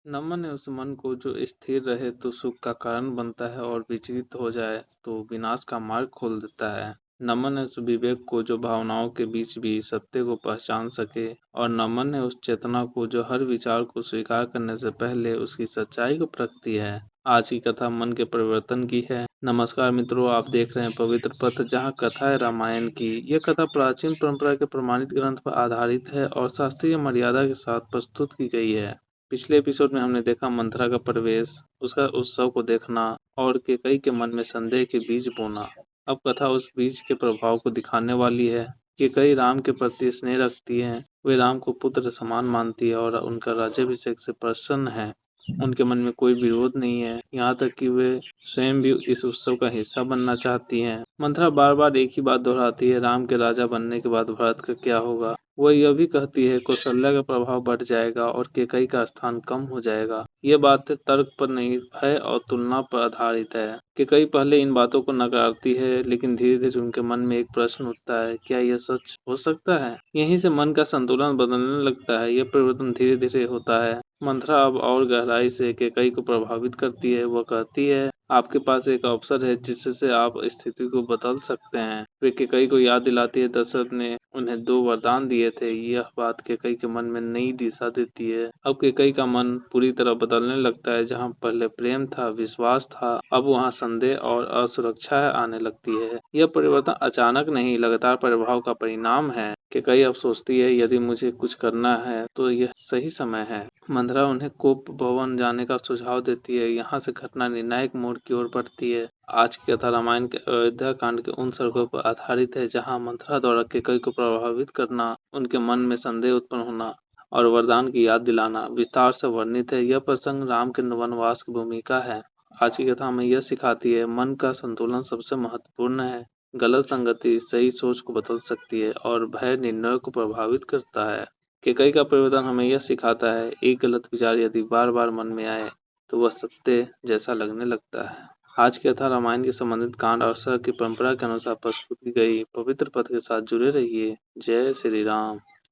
नमन है उस मन को जो स्थिर रहे तो सुख का कारण बनता है और विचलित हो जाए तो विनाश का मार्ग खोल देता है। नमन है उस विवेक को जो भावनाओं के बीच भी सत्य को पहचान सके और नमन है उस चेतना को जो हर विचार को स्वीकार करने से पहले उसकी सच्चाई को परखती है। आज की कथा मन के परिवर्तन की है। नमस्कार मित्रों, आप देख रहे हैं पवित्र पथ, जहाँ कथा है रामायण की। यह कथा प्राचीन परंपरा के प्रमाणित ग्रंथ पर आधारित है और शास्त्रीय मर्यादा के साथ प्रस्तुत की गई है। पिछले एपिसोड में हमने देखा मंथरा का प्रवेश, उसका उत्सव को देखना और केकई के मन में संदेह के बीज बोना। अब कथा उस बीज के प्रभाव को दिखाने वाली है। केकई राम के प्रति स्नेह रखती है, वे राम को पुत्र समान मानती है और उनका राज्याभिषेक से प्रसन्न है। उनके मन में कोई विरोध नहीं है, यहाँ तक कि वे स्वयं भी इस उत्सव का हिस्सा बनना चाहती हैं। मंथरा बार बार एक ही बात दोहराती है, राम के राजा बनने के बाद भरत का क्या होगा। वह यह भी कहती है कौशल्या का प्रभाव बढ़ जाएगा और केकई का स्थान कम हो जाएगा। ये बातें तर्क पर नहीं, भय और तुलना पर आधारित है। केकई पहले इन बातों को नकारती है, लेकिन धीरे धीरे उनके मन में एक प्रश्न उठता है, क्या यह सच हो सकता है। यहीं से मन का संतुलन बदलने लगता है। यह परिवर्तन धीरे धीरे होता है। मंथरा अब और गहराई से केकई को प्रभावित करती है। वह कहती है, आपके पास एक अवसर है जिससे आप स्थिति को बदल सकते हैं। वे केकई को याद दिलाती है दशरथ ने उन्हें 2 वरदान दिए थे। यह बात केकई के मन में नई दिशा देती है। अब केकई का मन पूरी तरह बदलने लगता है। जहाँ पहले प्रेम था, विश्वास था, अब वहाँ संदेह और असुरक्षा आने लगती है। यह परिवर्तन अचानक नहीं, लगातार प्रभाव का परिणाम है। केकई अब सोचती है, यदि मुझे कुछ करना है तो यह सही समय है। मंथरा उन्हें कोप भवन जाने का सुझाव देती है। यहाँ से घटना निर्णायक मोड़ की ओर बढ़ती है। आज की कथा रामायण के अयोध्या कांड के उन सर्गों पर आधारित है जहाँ मंथरा द्वारा केकई को प्रभावित करना, उनके मन में संदेह उत्पन्न होना और वरदान की याद दिलाना विस्तार से वर्णित है। यह प्रसंग राम के वनवास की भूमिका है। आज की कथा हमें यह सिखाती है, मन का संतुलन सबसे महत्वपूर्ण है। गलत संगति सही सोच को बदल सकती है और भय निर्णय को प्रभावित करता है। केकई का परिवर्तन हमें यह सिखाता है, एक गलत विचार यदि बार बार मन में आए तो वह सत्य जैसा लगने लगता है। आज की कथा रामायण के संबंधित कांड और सर्ग की परंपरा के अनुसार प्रस्तुत की गई। पवित्र पथ के साथ जुड़े रहिए। जय श्री राम।